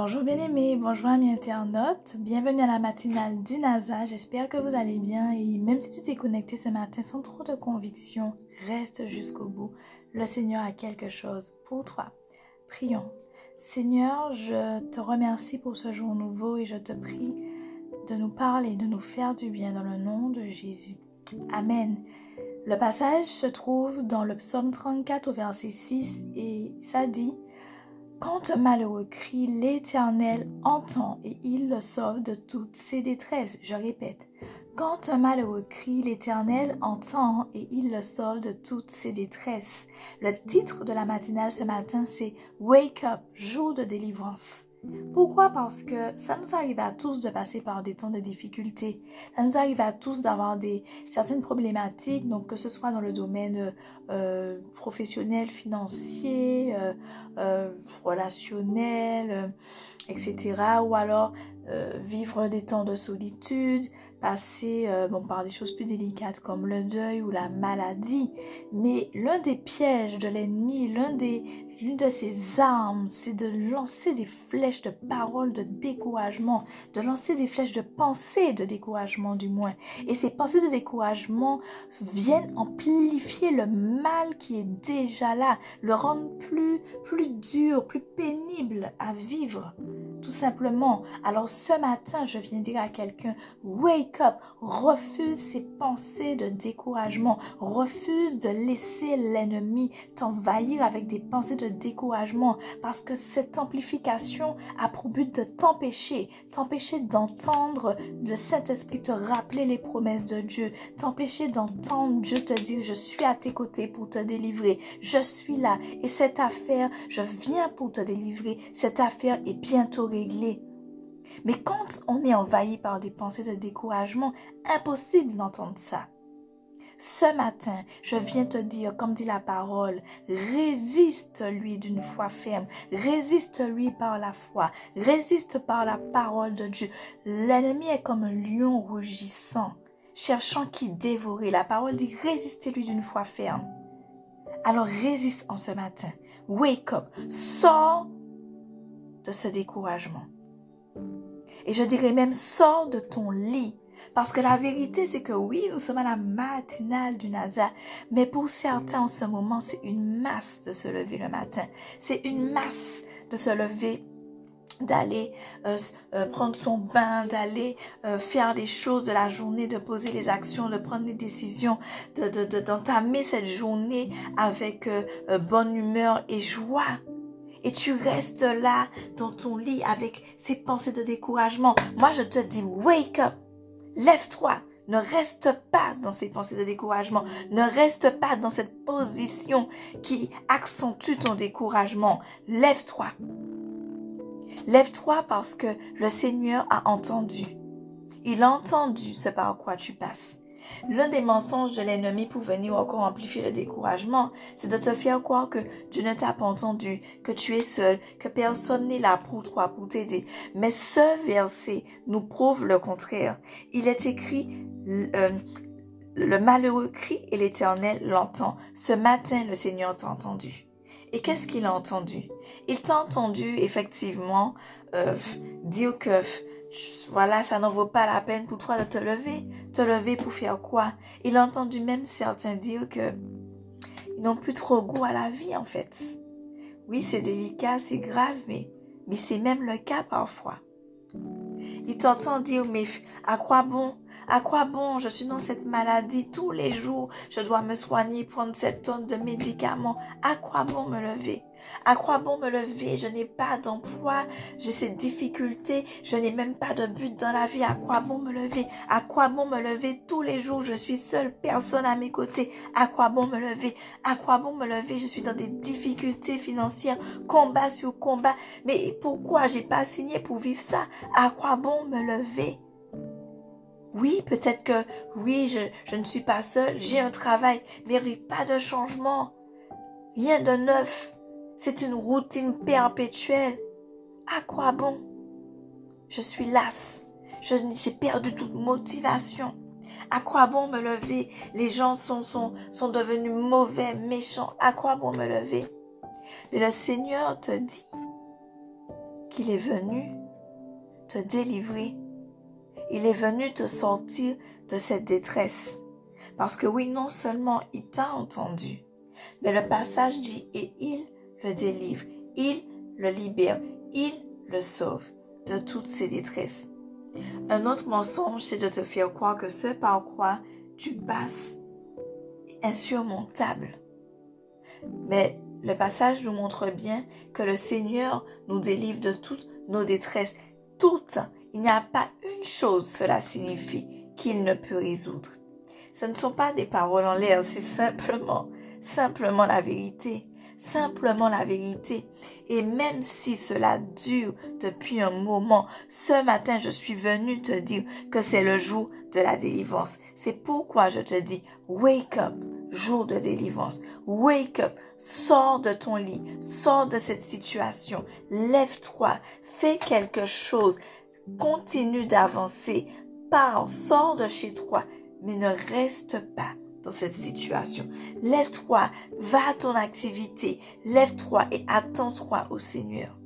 Bonjour bien-aimés, bonjour amis internautes, bienvenue à la matinale du NASA, j'espère que vous allez bien et même si tu t'es connecté ce matin sans trop de conviction, reste jusqu'au bout, le Seigneur a quelque chose pour toi. Prions. Seigneur, je te remercie pour ce jour nouveau et je te prie de nous parler, de nous faire du bien dans le nom de Jésus. Amen. Le passage se trouve dans le psaume 34 au verset 6 et ça dit: quand un malheureux crie, l'Éternel entend et il le sauve de toutes ses détresses. Je répète, quand un malheureux crie, l'Éternel entend et il le sauve de toutes ses détresses. Le titre de la matinale ce matin, c'est Wake Up, jour de délivrance. Pourquoi? Parce que ça nous arrive à tous de passer par des temps de difficulté. Ça nous arrive à tous d'avoir certaines problématiques, donc que ce soit dans le domaine professionnel, financier, relationnel, etc. Ou alors vivre des temps de solitude, passer par des choses plus délicates comme le deuil ou la maladie. Mais l'un des pièges de l'ennemi, l'une de ses armes, c'est de lancer des flèches de paroles de découragement, de lancer des flèches de pensée de découragement du moins. Et ces pensées de découragement viennent amplifier le mal qui est déjà là, le rendre plus dur, plus pénible à vivre, tout simplement. Alors ce matin, je viens dire à quelqu'un, wake up, refuse ces pensées de découragement, refuse de laisser l'ennemi t'envahir avec des pensées de découragement, parce que cette amplification a pour but de t'empêcher d'entendre le Saint-Esprit te rappeler les promesses de Dieu, t'empêcher d'entendre Dieu te dire, je suis à tes côtés pour te délivrer, je suis là et cette affaire, je viens pour te délivrer, cette affaire est bientôt réglée. Mais quand on est envahi par des pensées de découragement, impossible d'entendre ça. Ce matin, je viens te dire, comme dit la parole, résiste-lui d'une foi ferme, résiste-lui par la foi, résiste par la parole de Dieu. L'ennemi est comme un lion rugissant, cherchant qui dévorer. La parole dit, résistez-lui d'une foi ferme. Alors résiste en ce matin. Wake up, sors de ce découragement. Et je dirais même, sors de ton lit. Parce que la vérité, c'est que oui, nous sommes à la matinale du NASA. Mais pour certains, en ce moment, c'est une masse de se lever le matin. C'est une masse de se lever, d'aller prendre son bain, d'aller faire les choses de la journée, de poser les actions, de prendre les décisions, d'entamer cette journée avec bonne humeur et joie. Et tu restes là dans ton lit avec ces pensées de découragement. Moi, je te dis, wake up, lève-toi. Ne reste pas dans ces pensées de découragement. Ne reste pas dans cette position qui accentue ton découragement. Lève-toi. Lève-toi parce que le Seigneur a entendu. Il a entendu ce par quoi tu passes. L'un des mensonges de l'ennemi pour venir encore amplifier le découragement, c'est de te faire croire que Dieu ne t'a pas entendu, que tu es seul, que personne n'est là pour toi, pour t'aider. Mais ce verset nous prouve le contraire. Il est écrit, le malheureux crie et l'Éternel l'entend. Ce matin, le Seigneur t'a entendu. Et qu'est-ce qu'il a entendu? Il t'a entendu effectivement dire que voilà, ça n'en vaut pas la peine pour toi de te lever. Te lever pour faire quoi? Il a entendu même certains dire que ils n'ont plus trop goût à la vie en fait. Oui, c'est délicat, c'est grave, mais c'est même le cas parfois. Il t'entend dire, mais à quoi bon? À quoi bon? Je suis dans cette maladie tous les jours. Je dois me soigner, prendre cette tonne de médicaments. À quoi bon me lever? À quoi bon me lever? Je n'ai pas d'emploi. J'ai ces difficultés. Je n'ai même pas de but dans la vie. À quoi bon me lever? À quoi bon me lever tous les jours? Je suis seule, personne à mes côtés. À quoi bon me lever? À quoi bon me lever? Je suis dans des difficultés financières, combat sur combat. Mais pourquoi j'ai pas signé pour vivre ça? À quoi bon me lever? Oui, peut-être que, oui, je ne suis pas seule, j'ai un travail, mais il n'y a pas de changement, rien de neuf, c'est une routine perpétuelle. À quoi bon? Je suis lasse, j'ai perdu toute motivation. À quoi bon me lever? Les gens sont devenus mauvais, méchants, à quoi bon me lever? Mais le Seigneur te dit qu'il est venu te délivrer. Il est venu te sortir de cette détresse. Parce que oui, non seulement il t'a entendu, mais le passage dit « et il le délivre, il le libère, il le sauve de toutes ses détresses. » Un autre mensonge, c'est de te faire croire que ce par quoi tu passes est insurmontable. Mais le passage nous montre bien que le Seigneur nous délivre de toutes nos détresses. Toutes. Il n'y a pas une chose, cela signifie, qu'il ne peut résoudre. Ce ne sont pas des paroles en l'air, c'est simplement la vérité. Simplement la vérité. Et même si cela dure depuis un moment, ce matin, je suis venue te dire que c'est le jour de la délivrance. C'est pourquoi je te dis, wake up, jour de délivrance. Wake up, sors de ton lit, sors de cette situation, lève-toi, fais quelque chose, continue d'avancer, pars, sors de chez toi, mais ne reste pas dans cette situation. Lève-toi, va à ton activité, lève-toi et attends-toi au Seigneur.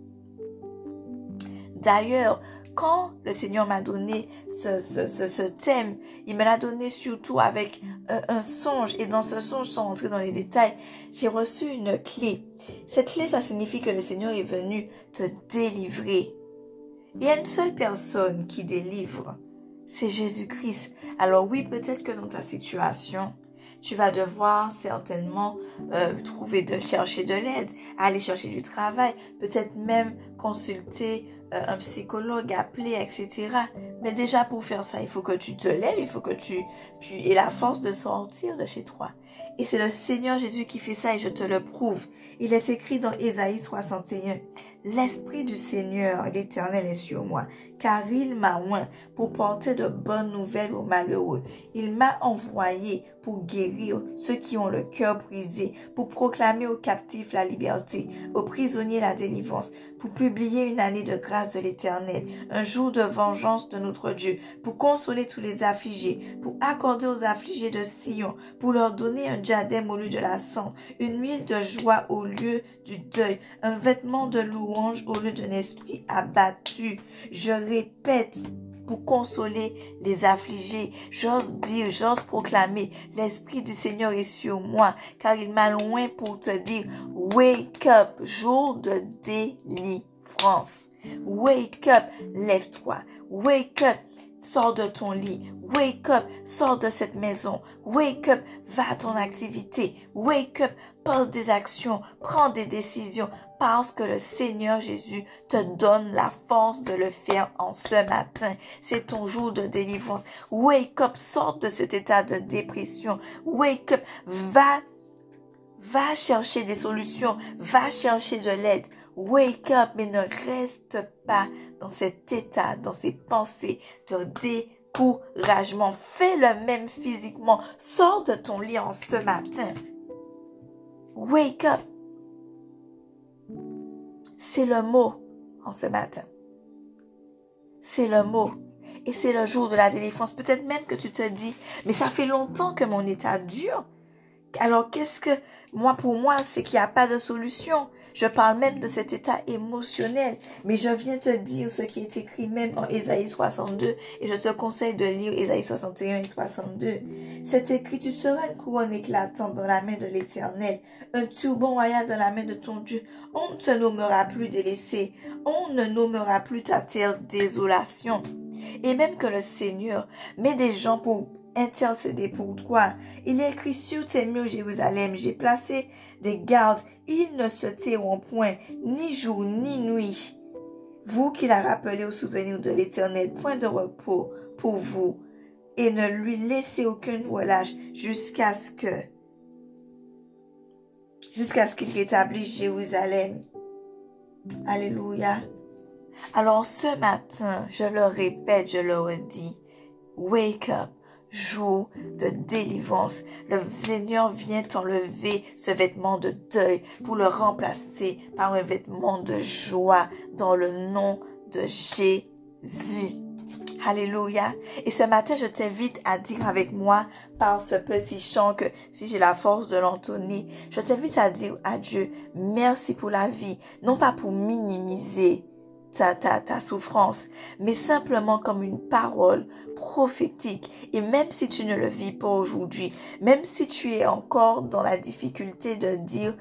D'ailleurs, quand le Seigneur m'a donné ce thème, il me l'a donné surtout avec un songe. Et dans ce songe, sans entrer dans les détails, j'ai reçu une clé. Cette clé, ça signifie que le Seigneur est venu te délivrer. Il y a une seule personne qui délivre, c'est Jésus-Christ. Alors oui, peut-être que dans ta situation, tu vas devoir certainement chercher de l'aide, aller chercher du travail, peut-être même consulter un psychologue, appeler, etc. Mais déjà pour faire ça, il faut que tu te lèves, il faut que tu aies la force de sortir de chez toi. Et c'est le Seigneur Jésus qui fait ça et je te le prouve. Il est écrit dans Ésaïe 61. L'Esprit du Seigneur, l'Éternel est sur moi, car il m'a oint pour porter de bonnes nouvelles aux malheureux. Il m'a envoyé pour guérir ceux qui ont le cœur brisé, pour proclamer aux captifs la liberté, aux prisonniers la délivrance, pour publier une année de grâce de l'Éternel, un jour de vengeance de notre Dieu, pour consoler tous les affligés, pour accorder aux affligés de Sion, pour leur donner un diadème au lieu de la cendre, une huile de joie au lieu du deuil, un vêtement de louange au lieu d'un esprit abattu. Je répète, pour consoler les affligés. J'ose dire, j'ose proclamer, l'Esprit du Seigneur est sur moi, car il m'a loin pour te dire, wake up, jour de délivrance. Wake up, lève-toi. Wake up, sors de ton lit. Wake up, sors de cette maison. Wake up, va à ton activité. Wake up, pose des actions, prends des décisions, parce que le Seigneur Jésus te donne la force de le faire en ce matin. C'est ton jour de délivrance. Wake up, sors de cet état de dépression. Wake up, va chercher des solutions, va chercher de l'aide. Wake up, mais ne reste pas dans cet état, dans ces pensées de découragement. Fais-le même physiquement. Sors de ton lit en ce matin. Wake up. C'est le mot en ce matin. C'est le mot. Et c'est le jour de la délivrance. Peut-être même que tu te dis, mais ça fait longtemps que mon état dure. Alors pour moi, c'est qu'il n'y a pas de solution. Je parle même de cet état émotionnel. Mais je viens te dire ce qui est écrit même en Ésaïe 62. Et je te conseille de lire Ésaïe 61 et 62. C'est écrit, tu seras une couronne éclatante dans la main de l'Éternel, un turban royal dans la main de ton Dieu. On ne te nommera plus délaissé. On ne nommera plus ta terre désolation. Et même que le Seigneur met des gens pour intercéder pour toi. Il est écrit sur tes murs, Jérusalem, j'ai placé des gardes. Ils ne se tairont point, ni jour, ni nuit. Vous qui l'a rappelé au souvenir de l'Éternel, point de repos pour vous. Et ne lui laissez aucun relâche jusqu'à ce qu'il rétablisse Jérusalem. Alléluia. Alors ce matin, je le répète, je le redis, wake up, jour de délivrance. Le Seigneur vient t'enlever ce vêtement de deuil pour le remplacer par un vêtement de joie dans le nom de Jésus. Alléluia. Et ce matin, je t'invite à dire avec moi par ce petit chant que si j'ai la force de l'entonner, je t'invite à dire à Dieu, merci pour la vie, non pas pour minimiser ta souffrance, mais simplement comme une parole prophétique. Et même si tu ne le vis pas aujourd'hui, même si tu es encore dans la difficulté de dire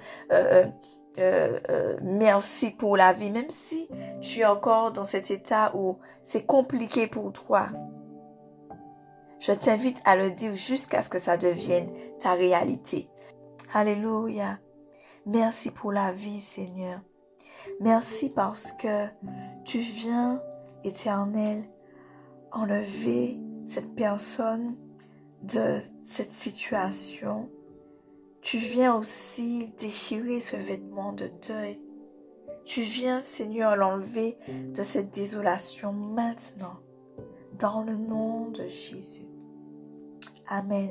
merci pour la vie, même si tu es encore dans cet état où c'est compliqué pour toi, je t'invite à le dire jusqu'à ce que ça devienne ta réalité. Alléluia. Merci pour la vie, Seigneur. Merci parce que tu viens, Éternel, enlever cette personne de cette situation. Tu viens aussi déchirer ce vêtement de deuil. Tu viens, Seigneur, l'enlever de cette désolation maintenant, dans le nom de Jésus. Amen.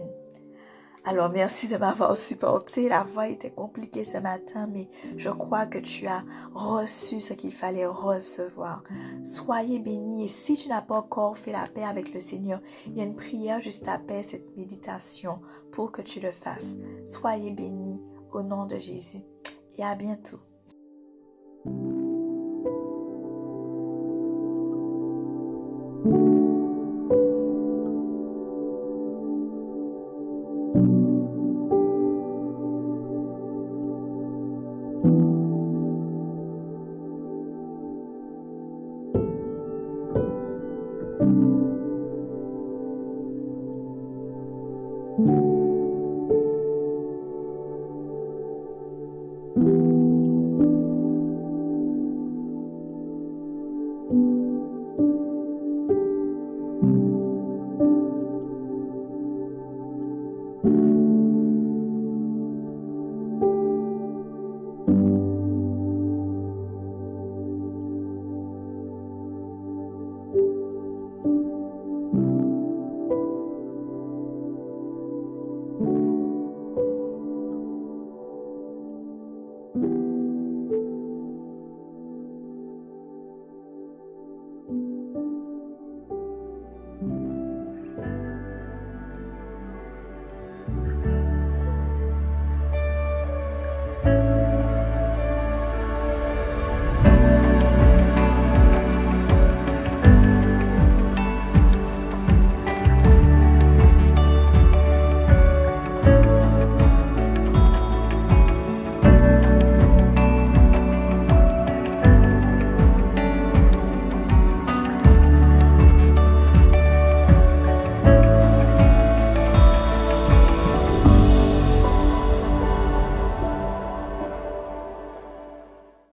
Alors, merci de m'avoir supporté. La voix était compliquée ce matin, mais je crois que tu as reçu ce qu'il fallait recevoir. Soyez bénis. Et si tu n'as pas encore fait la paix avec le Seigneur, il y a une prière juste après cette méditation pour que tu le fasses. Soyez bénis au nom de Jésus. Et à bientôt.